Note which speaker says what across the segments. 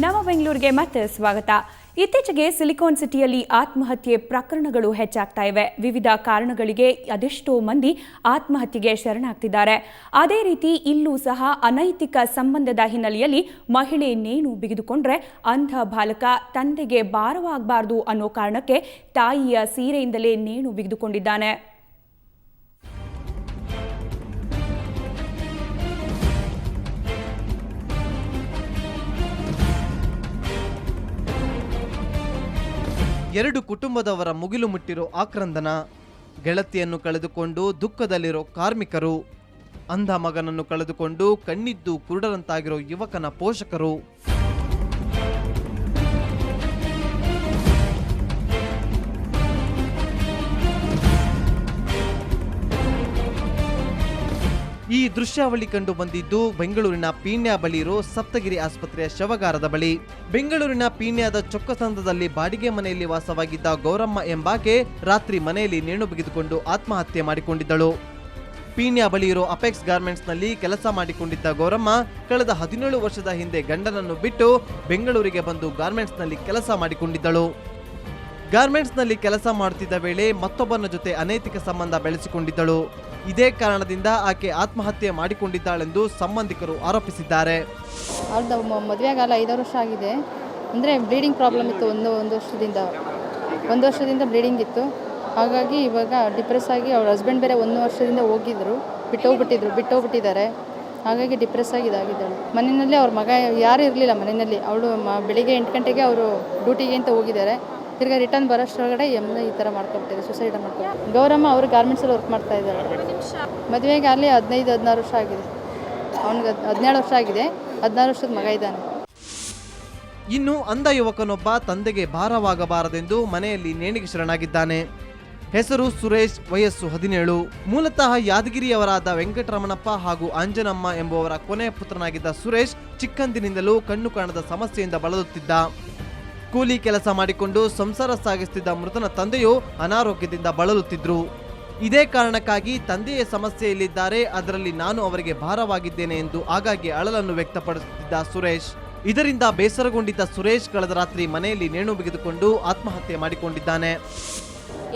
Speaker 1: ನವ ಬೆಂಗಳೂರಿಗೆ ಮತ್ತೆ ಸ್ವಾಗತ. ಇತ್ತೀಚೆಗೆ ಸಿಲಿಕಾನ್ ಸಿಟಿಯಲ್ಲಿ ಆತ್ಮಹತ್ಯೆ ಪ್ರಕರಣಗಳು ಹೆಚ್ಚಾಗ್ತಾ ಇವೆ. ವಿವಿಧ ಕಾರಣಗಳಿಗೆ ಅದೆಷ್ಟೋ ಮಂದಿ ಆತ್ಮಹತ್ಯೆಗೆ ಶರಣಾಗ್ತಿದ್ದಾರೆ. ಅದೇ ರೀತಿ ಇಲ್ಲೂ ಸಹ ಅನೈತಿಕ ಸಂಬಂಧದ ಹಿನ್ನೆಲೆಯಲ್ಲಿ ಮಹಿಳೆ ನೇಣು ಬಿಗಿದುಕೊಂಡ್ರೆ ಅಂಧ ಬಾಲಕ ತಂದೆಗೆ ಭಾರವಾಗಬಾರದು ಅನ್ನೋ ಕಾರಣಕ್ಕೆ ತಾಯಿಯ ಸೀರೆಯಿಂದಲೇ ನೇಣು ಬಿಗಿದುಕೊಂಡಿದ್ದಾನೆ.
Speaker 2: ಎರಡು ಕುಟುಂಬದವರ ಮುಗಿಲು ಮುಟ್ಟಿರೋ ಆಕ್ರಂದನ, ಗೆಳತಿಯನ್ನು ಕಳೆದುಕೊಂಡು ದುಃಖದಲ್ಲಿರೋ ಕಾರ್ಮಿಕರು, ಅಂಧ ಮಗನನ್ನು ಕಳೆದುಕೊಂಡು ಕಣ್ಣಿದ್ದು ಕುರುಡರಂತಾಗಿರೋ ಯುವಕನ ಪೋಷಕರು. ಈ ದೃಶ್ಯಾವಳಿ ಕಂಡು ಬಂದಿದ್ದು ಬೆಂಗಳೂರಿನ ಪೀಣ್ಯ ಬಳಿ ಇರೋ ಸಪ್ತಗಿರಿ ಆಸ್ಪತ್ರೆಯ ಶವಗಾರದ ಬಳಿ. ಬೆಂಗಳೂರಿನ ಪೀಣ್ಯದ ಚೊಕ್ಕಸಂದ್ರದಲ್ಲಿ ಬಾಡಿಗೆ ಮನೆಯಲ್ಲಿ ವಾಸವಾಗಿದ್ದ ಗೌರಮ್ಮ ಎಂಬಾಕೆ ರಾತ್ರಿ ಮನೆಯಲ್ಲಿ ನೇಣು ಬಿಗಿದುಕೊಂಡು ಆತ್ಮಹತ್ಯೆ ಮಾಡಿಕೊಂಡಿದ್ದಳು. ಪೀಣ್ಯ ಬಳಿ ಇರೋ ಅಪೆಕ್ಸ್ ಗಾರ್ಮೆಂಟ್ಸ್ನಲ್ಲಿ ಕೆಲಸ ಮಾಡಿಕೊಂಡಿದ್ದ ಗೌರಮ್ಮ ಕಳೆದ 17 ವರ್ಷದ ಹಿಂದೆ ಗಂಡನನ್ನು ಬಿಟ್ಟು ಬೆಂಗಳೂರಿಗೆ ಬಂದು ಗಾರ್ಮೆಂಟ್ಸ್ನಲ್ಲಿ ಕೆಲಸ ಮಾಡಿಕೊಂಡಿದ್ದಳು. ಗಾರ್ಮೆಂಟ್ಸ್ನಲ್ಲಿ ಕೆಲಸ ಮಾಡುತ್ತಿದ್ದ ವೇಳೆ ಮತ್ತೊಬ್ಬನ ಜೊತೆ ಅನೈತಿಕ ಸಂಬಂಧ ಬೆಳೆಸಿಕೊಂಡಿದ್ದಳು. ಇದೇ ಕಾರಣದಿಂದ ಆಕೆ ಆತ್ಮಹತ್ಯೆ ಮಾಡಿಕೊಂಡಿದ್ದಾಳೆಂದು ಸಂಬಂಧಿಕರು ಆರೋಪಿಸಿದ್ದಾರೆ.
Speaker 3: ಅವ್ರದ್ದು ಮದುವೆಗಾಲ 5 ವರ್ಷ ಆಗಿದೆ. ಅಂದರೆ ಬ್ಲೀಡಿಂಗ್ ಪ್ರಾಬ್ಲಮ್ ಇತ್ತು. ಒಂದು ವರ್ಷದಿಂದ ಬ್ಲೀಡಿಂಗ್ ಇತ್ತು. ಹಾಗಾಗಿ ಇವಾಗ ಡಿಪ್ರೆಸ್ ಆಗಿ ಅವ್ರ ಹಸ್ಬೆಂಡ್ ಬೇರೆ 1 ವರ್ಷದಿಂದ ಬಿಟ್ಟೋಗ್ಬಿಟ್ಟಿದ್ದಾರೆ. ಹಾಗಾಗಿ ಡಿಪ್ರೆಸ್ ಆಗಿ ಇದಾಗಿದ್ದಾಳೆ. ಮನೆಯಲ್ಲಿ ಅವ್ರ ಮಗ ಯಾರೂ ಇರಲಿಲ್ಲ ಮನೆಯಲ್ಲಿ. ಅವಳು ಬೆಳಿಗ್ಗೆ 8 ಗಂಟೆಗೆ ಅವರು ಡ್ಯೂಟಿಗೆ ಅಂತ ಹೋಗಿದ್ದಾರೆ. ತಿರ್ಗಿ ರಿಟರ್ನ್ ಬರೋಷ್ಟೊಳಗಡೆ ಈ ಥರ ಮಾಡ್ಕೊಬಿಟ್ಟಿದೆ, ಸುಸೈಡ್ ಮಾಡ್ಕೊಂಡು. ಗೌರಮ್ಮ ಅವರು ಗಾರ್ಮೆಂಟ್ಸಲ್ಲಿ ವರ್ಕ್ ಮಾಡ್ತಾ ಇದ್ದಾರೆ. ಮದುವೆಗೆ ಅಲ್ಲಿ 15-16 ವರ್ಷ ಆಗಿದೆ. ಅವನಿಗೆ 17 ವರ್ಷ ಆಗಿದೆ. 16 ವರ್ಷದ ಮಗ ಇದ್ದಾನೆ.
Speaker 2: ಇನ್ನು ಅಂಧ ಯುವಕನೊಬ್ಬ ತಂದೆಗೆ ಭಾರವಾಗಬಾರದೆಂದು ಮನೆಯಲ್ಲಿ ನೇಣಿಗೆ ಶರಣಾಗಿದ್ದಾನೆ. ಹೆಸರು ಸುರೇಶ್, ವಯಸ್ಸು 17. ಮೂಲತಃ ಯಾದಗಿರಿಯವರಾದ ವೆಂಕಟರಮಣಪ್ಪ ಹಾಗೂ ಅಂಜನಮ್ಮ ಎಂಬುವರ ಕೊನೆಯ ಪುತ್ರನಾಗಿದ್ದ ಸುರೇಶ್ ಚಿಕ್ಕಂದಿನಿಂದಲೂ ಕಣ್ಣು ಕಾಣದ ಸಮಸ್ಯೆಯಿಂದ ಬಳಲುತ್ತಿದ್ದ. ಕೂಲಿ ಕೆಲಸ ಮಾಡಿಕೊಂಡು ಸಂಸಾರ ಸಾಗಿಸುತ್ತಿದ್ದ ಮೃತನ ತಂದೆಯು ಅನಾರೋಗ್ಯದಿಂದ ಬಳಲುತ್ತಿದ್ರು. ಇದೇ ಕಾರಣಕ್ಕಾಗಿ ತಂದೆಯ ಸಮಸ್ಯೆಯಲ್ಲಿದ್ದಾರೆ, ಅದರಲ್ಲಿ ನಾನು ಅವರಿಗೆ ಭಾರವಾಗಿದ್ದೇನೆ ಎಂದು ಆಗಾಗ್ಗೆ ಅಳಲನ್ನು ವ್ಯಕ್ತಪಡಿಸುತ್ತಿದ್ದ ಸುರೇಶ್. ಇದರಿಂದ ಬೇಸರಗೊಂಡಿದ್ದ ಸುರೇಶ್ ಕಳೆದ ರಾತ್ರಿ ಮನೆಯಲ್ಲಿ ನೇಣು ಬಿಗಿದುಕೊಂಡು ಆತ್ಮಹತ್ಯೆ ಮಾಡಿಕೊಂಡಿದ್ದಾನೆ.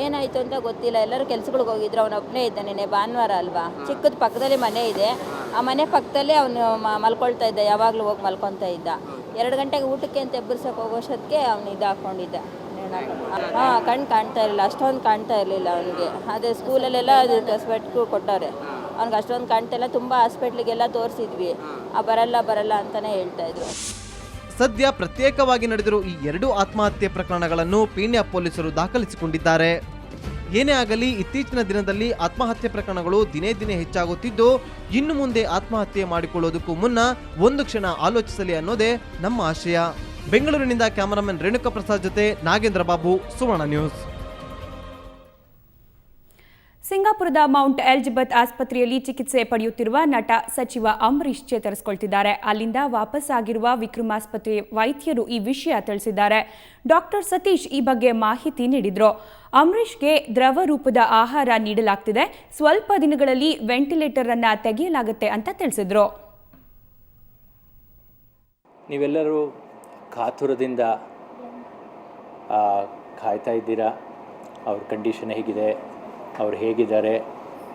Speaker 4: ಏನಾಯಿತು ಅಂತ ಗೊತ್ತಿಲ್ಲ. ಎಲ್ಲರೂ ಕೆಲಸಗಳಿಗೆ ಹೋಗಿದ್ರು. ಅವನೊಬ್ಬನೇ ಇದ್ದಾನೆ. ಭಾನುವಾರ ಅಲ್ವಾ, ಚಿಕ್ಕದ ಪಕ್ಕದಲ್ಲಿ ಮನೆ ಇದೆ. ಆ ಮನೆ ಪಕ್ಕದಲ್ಲೇ ಅವನು ಮಲ್ಕೊಳ್ತಾ ಇದ್ದ. ಯಾವಾಗಲೂ ಹೋಗಿ ಮಲ್ಕೊತಾ ಇದ್ದ. 2 ಗಂಟೆಗೆ ಊಟಕ್ಕೆ ಅಂತ ಎಬ್ಬರ್ಸೋಕೆ ಹೋಗೋಷ್ಟೊತ್ತಿಗೆ ಅವನು ಹಾಕ್ಕೊಂಡಿದ್ದ. ಕಣ್ಣು ಕಾಣ್ತಾ ಇರಲಿಲ್ಲ, ಅಷ್ಟೊಂದು ಕಾಣ್ತಾ ಇರಲಿಲ್ಲ ಅವನಿಗೆ. ಅದೇ ಸ್ಕೂಲಲ್ಲೆಲ್ಲ ಅದು ಸ್ವೆಟ್ಗೂ ಕೊಟ್ಟವ್ರೆ. ಅವ್ನಿಗೆ ಅಷ್ಟೊಂದು ಕಾಣ್ತಾ ಇಲ್ಲ. ತುಂಬ ಹಾಸ್ಪಿಟ್ಲಿಗೆಲ್ಲ ತೋರಿಸಿದ್ವಿ. ಬರಲ್ಲ ಅಂತಲೇ ಹೇಳ್ತಾ ಇದ್ರು.
Speaker 2: ಸದ್ಯ ಪ್ರತ್ಯೇಕವಾಗಿ ನಡೆದಿರುವ ಈ 2 ಆತ್ಮಹತ್ಯೆ ಪ್ರಕರಣಗಳನ್ನು ಪೀಣ್ಯ ಪೊಲೀಸರು ದಾಖಲಿಸಿಕೊಂಡಿದ್ದಾರೆ. ಏನೇ ಆಗಲಿ ಇತ್ತೀಚಿನ ದಿನದಲ್ಲಿ ಆತ್ಮಹತ್ಯೆ ಪ್ರಕರಣಗಳು ದಿನೇ ದಿನೇ ಹೆಚ್ಚಾಗುತ್ತಿದ್ದು, ಇನ್ನು ಮುಂದೆ ಆತ್ಮಹತ್ಯೆ ಮಾಡಿಕೊಳ್ಳೋದಕ್ಕೂ ಮುನ್ನ ಒಂದು ಕ್ಷಣ ಆಲೋಚಿಸಲಿ ಅನ್ನೋದೇ ನಮ್ಮ ಆಶಯ. ಬೆಂಗಳೂರಿನಿಂದ ಕ್ಯಾಮರಾಮನ್ ರೇಣುಕಾ ಪ್ರಸಾದ್ ಜೊತೆ ನಾಗೇಂದ್ರ ಬಾಬು, ಸುವರ್ಣ ನ್ಯೂಸ್.
Speaker 1: ಸಿಂಗಾಪುರದ ಮೌಂಟ್ ಎಲಿಜಬೆತ್ ಆಸ್ಪತ್ರೆಯಲ್ಲಿ ಚಿಕಿತ್ಸೆ ಪಡೆಯುತ್ತಿರುವ ನಟ ಸಚಿವ ಅಂಬರೀಶ್ ಚೇತರಿಸಿಕೊಳ್ತಿದ್ದಾರೆ. ಅಲ್ಲಿಂದ ವಾಪಸ್ ಆಗಿರುವ ವಿಕ್ರಮ್ ಆಸ್ಪತ್ರೆ ವೈದ್ಯರು ಈ ವಿಷಯ ತಿಳಿಸಿದ್ದಾರೆ. ಡಾಕ್ಟರ್ ಸತೀಶ್ ಈ ಬಗ್ಗೆ ಮಾಹಿತಿ ನೀಡಿದ್ರು. ಅಂಬರೀಶ್ಗೆ ದ್ರವ ರೂಪದ ಆಹಾರ ನೀಡಲಾಗ್ತಿದೆ. ಸ್ವಲ್ಪ ದಿನಗಳಲ್ಲಿ ವೆಂಟಿಲೇಟರ್ ಅನ್ನ ತೆಗೆಯಲಾಗುತ್ತೆ ಅಂತ ತಿಳಿಸಿದ್ರು.
Speaker 5: ನೀವೆಲ್ಲರೂ ಕಾತುರದಿಂದ ಕಾಯ್ತಾ ಇದ್ದೀರಾ. ಅವ್ರ ಕಂಡೀಷನ್ ಹೇಗಿದೆ, ಅವ್ರು ಹೇಗಿದ್ದಾರೆ.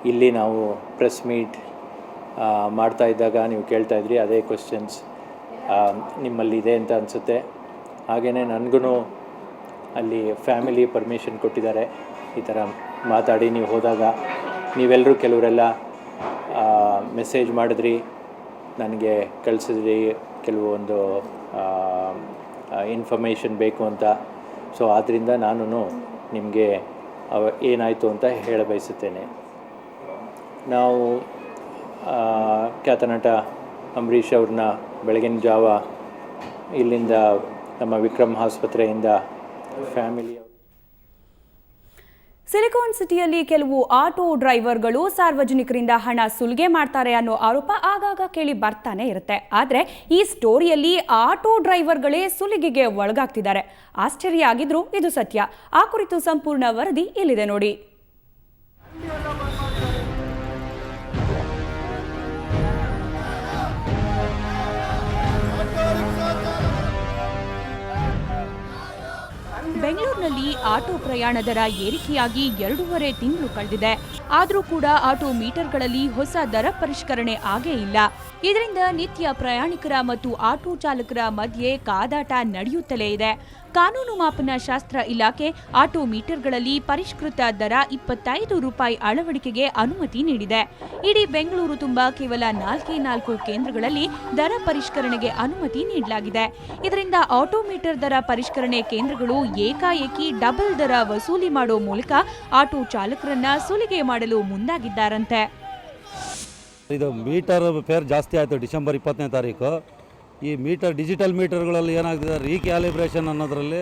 Speaker 5: ಇಲ್ಲಿ ನಾವು ಪ್ರೆಸ್ ಮೀಟ್ ಮಾಡ್ತಾ ಇದ್ದಾಗ ನೀವು ಕೇಳ್ತಾ ಇದ್ರಿ, ಅದೇ ಕ್ವೆಶ್ಚನ್ಸ್ ನಿಮ್ಮಲ್ಲಿ ಇದೆ ಅಂತ ಅನಿಸುತ್ತೆ. ಹಾಗೆಯೇ ನನಗೂ ಅಲ್ಲಿ ಫ್ಯಾಮಿಲಿ ಪರ್ಮಿಷನ್ ಕೊಟ್ಟಿದ್ದಾರೆ. ಈ ಥರ ಮಾತಾಡಿ ನೀವು ಹೋದಾಗ ನೀವೆಲ್ಲರೂ ಕೆಲವರೆಲ್ಲ ಮೆಸೇಜ್ ಮಾಡಿದ್ರಿ, ನನಗೆ ಕಳಿಸಿದ್ರಿ ಕೆಲವೊಂದು ಇನ್ಫಾರ್ಮೇಷನ್ ಬೇಕು ಅಂತ. ಸೊ ಆದ್ದರಿಂದ ನಾನು ನಿಮಗೆ ಏನಾಯಿತು ಅಂತ ಹೇಳಬಯಸುತ್ತೇನೆ. ನಾವು ಖ್ಯಾತ ನಟ ಅಂಬರೀಷ್ ಅವ್ರನ್ನ ಬೆಳಗಿನ ಜಾವ ಇಲ್ಲಿಂದ ನಮ್ಮ ವಿಕ್ರಮ್ ಆಸ್ಪತ್ರೆಯಿಂದ ಫ್ಯಾಮಿಲಿ.
Speaker 1: ಸಿಲಿಕಾನ್ ಸಿಟಿಯಲ್ಲಿ ಕೆಲವು ಆಟೋ ಡ್ರೈವರ್ಗಳು ಸಾರ್ವಜನಿಕರಿಂದ ಹಣ ಸುಲಿಗೆ ಮಾಡ್ತಾರೆ ಅನ್ನೋ ಆರೋಪ ಆಗಾಗ ಕೇಳಿ ಬರ್ತಾನೆ ಇರುತ್ತೆ. ಆದರೆ ಈ ಸ್ಟೋರಿಯಲ್ಲಿ ಆಟೋ ಡ್ರೈವರ್ಗಳೇ ಸುಲಿಗೆಗೆ ಒಳಗಾಗ್ತಿದ್ದಾರೆ. ಆಶ್ಚರ್ಯ ಆಗಿದ್ರೂ ಇದು ಸತ್ಯ. ಆ ಕುರಿತು ಸಂಪೂರ್ಣ ವರದಿ ಇಲ್ಲಿದೆ ನೋಡಿ. ಆಟೋ ಪ್ರಯಾಣ ದರ ಏರಿಕೆಯಾಗಿ 2.5 ತಿಂಗಳು ಕಳೆದಿದೆ. ಆದರೂ ಕೂಡ ಆಟೋ ಮೀಟರ್ಗಳಲ್ಲಿ ಹೊಸ ದರ ಪರಿಷ್ಕರಣೆ ಆಗೇ ಇಲ್ಲ. ಇದರಿಂದ ನಿತ್ಯ ಪ್ರಯಾಣಿಕರ ಮತ್ತು ಆಟೋ ಚಾಲಕರ ಮಧ್ಯೆ ಕಾದಾಟ ನಡೆಯುತ್ತಲೇ ಇದೆ. ಕಾನೂನು ಮಾಪನ ಶಾಸ್ತ್ರ ಇಲಾಖೆ ಆಟೋ ಮೀಟರ್ಗಳಲ್ಲಿ ಪರಿಷ್ಕೃತ ದರ 25 ರೂಪಾಯಿ ಅಳವಡಿಕೆಗೆ ಅನುಮತಿ ನೀಡಿದೆ. ಇಡೀ ಬೆಂಗಳೂರು ತುಂಬ ಕೇವಲ 4 ಕೇಂದ್ರಗಳಲ್ಲಿ ದರ ಪರಿಷ್ಕರಣೆಗೆ ಅನುಮತಿ ನೀಡಲಾಗಿದೆ. ಇದರಿಂದ ಆಟೋ ಮೀಟರ್ ದರ ಪರಿಷ್ಕರಣೆ ಕೇಂದ್ರಗಳು ಏಕಾಏಕಿ ಡಬಲ್ ದರ ವಸೂಲಿ ಮಾಡೋ ಮೂಲಕ ಆಟೋ ಚಾಲಕರನ್ನ ಸುಲಿಗೆ ಮಾಡಲು ಮುಂದಾಗಿದ್ದಾರಂತೆ.
Speaker 6: ಇದು ಮೀಟರ್ ಫೇರ್ ಜಾಸ್ತಿ ಆಯಿತು ಡಿಸೆಂಬರ್ 20ನೇ ತಾರೀಕು. ಈ ಡಿಜಿಟಲ್ ಮೀಟರ್ಗಳಲ್ಲಿ ಏನಾಗ್ತಿದೆ, ರೀಕ್ಯಾಲಿಬ್ರೇಷನ್ ಅನ್ನೋದರಲ್ಲಿ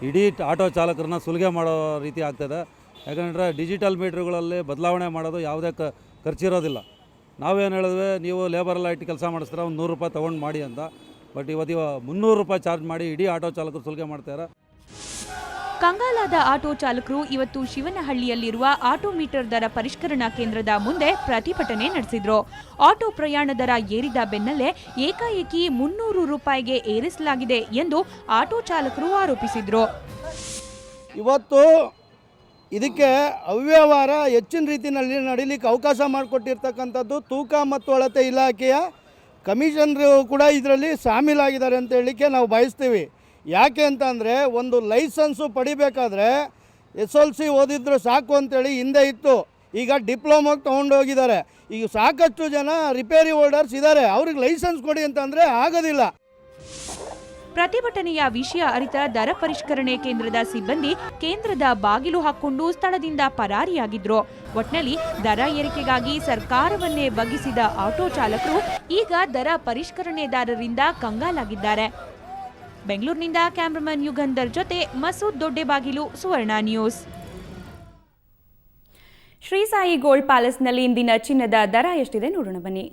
Speaker 6: ಇಡೀ ಆಟೋ ಚಾಲಕರನ್ನ ಸುಲಿಗೆ ಮಾಡೋ ರೀತಿ ಆಗ್ತದೆ. ಯಾಕಂದರೆ ಡಿಜಿಟಲ್ ಮೀಟರ್ಗಳಲ್ಲಿ ಬದಲಾವಣೆ ಮಾಡೋದು ಯಾವುದೇ ಖರ್ಚಿರೋದಿಲ್ಲ. ನಾವೇನು ಹೇಳಿದ್ವಿ, ನೀವು ಲೇಬರೆಲ್ಲ ಇಟ್ಟು ಕೆಲಸ ಮಾಡಿಸ್ತಾರೆ, ಒಂದು 100 ರೂಪಾಯಿ ತೊಗೊಂಡು ಮಾಡಿ ಅಂತ. ಬಟ್ ಇವತ್ತು 300 ರೂಪಾಯಿ ಚಾರ್ಜ್ ಮಾಡಿ ಇಡೀ ಆಟೋ ಚಾಲಕರು ಸುಲಿಗೆ ಮಾಡ್ತಾರೆ.
Speaker 1: ಕಂಗಾಲಾದ ಆಟೋ ಚಾಲಕರು ಇವತ್ತು ಶಿವನಹಳ್ಳಿಯಲ್ಲಿರುವ ಆಟೋ ಮೀಟರ್ ದರ ಪರಿಷ್ಕರಣಾ ಕೇಂದ್ರದ ಮುಂದೆ ಪ್ರತಿಭಟನೆ ನಡೆಸಿದ್ರು. ಆಟೋ ಪ್ರಯಾಣ ದರ ಏರಿದ ಬೆನ್ನಲ್ಲೇ ಏಕಾಏಕಿ 300 ರೂಪಾಯಿಗೆ ಏರಿಸಲಾಗಿದೆ ಎಂದು ಆಟೋ ಚಾಲಕರು ಆರೋಪಿಸಿದ್ರು.
Speaker 7: ಇವತ್ತು ಇದಕ್ಕೆ ಅವ್ಯವಹಾರ ಹೆಚ್ಚಿನ ರೀತಿಯಲ್ಲಿ ನಡೀಲಿಕ್ಕೆ ಅವಕಾಶ ಮಾಡಿಕೊಟ್ಟಿರ್ತಕ್ಕಂಥದ್ದು ತೂಕ ಮತ್ತು ಅಳತೆ ಇಲಾಖೆಯ ಕಮಿಷನರು ಕೂಡ ಇದರಲ್ಲಿ ಶಾಮೀಲಾಗಿದ್ದಾರೆ ಅಂತ ಹೇಳಲಿಕ್ಕೆ ನಾವು ಬಯಸ್ತೀವಿ. ಯಾಕೆ ಅಂತಂದರೆ, ಒಂದು ಲೈಸೆನ್ಸು ಪಡಿಬೇಕಾದ್ರೆ SLC ಓದಿದ್ರು ಸಾಕು ಅಂತೇಳಿ ಹಿಂದೆ ಇತ್ತು. ಈಗ ಡಿಪ್ಲೊಮಾಗೆ ತೊಗೊಂಡೋಗಿದ್ದಾರೆ. ಈಗ ಸಾಕಷ್ಟು ಜನ ರಿಪೇರಿ ಹೋಲ್ಡರ್ಸ್ ಇದ್ದಾರೆ, ಅವ್ರಿಗೆ ಲೈಸೆನ್ಸ್ ಕೊಡಿ ಅಂತಂದರೆ ಆಗೋದಿಲ್ಲ.
Speaker 1: ಪ್ರತಿಭಟನೆಯ ವಿಷಯ ಅರಿತ ದರ ಪರಿಷ್ಕರಣೆ ಕೇಂದ್ರದ ಸಿಬ್ಬಂದಿ ಕೇಂದ್ರದ ಬಾಗಿಲು ಹಾಕೊಂಡು ಸ್ಥಳದಿಂದ ಪರಾರಿಯಾಗಿದ್ರು. ಒಟ್ನಲ್ಲಿ ದರ ಏರಿಕೆಗಾಗಿ ಸರ್ಕಾರವನ್ನೇ ಬಗ್ಗಿಸಿದ ಆಟೋ ಚಾಲಕರು ಈಗ ದರ ಪರಿಷ್ಕರಣೆದಾರರಿಂದ ಕಂಗಾಲಾಗಿದ್ದಾರೆ. ಬೆಂಗಳೂರಿನಿಂದ ಕ್ಯಾಮರಾಮನ್ ಯುಗಂಧರ್ ಜೊತೆ ಮಸೂದ್ ದೊಡ್ಡೆಬಾಗಿಲು, ಸುವರ್ಣ ನ್ಯೂಸ್. ಶ್ರೀ ಸಾಯಿ ಗೋಲ್ಡ್ ಪ್ಯಾಲೇಸ್ನಲ್ಲಿ ಇಂದಿನ ಚಿನ್ನದ ದರ ಎಷ್ಟಿದೆ ನೋಡೋಣ ಬನ್ನಿ.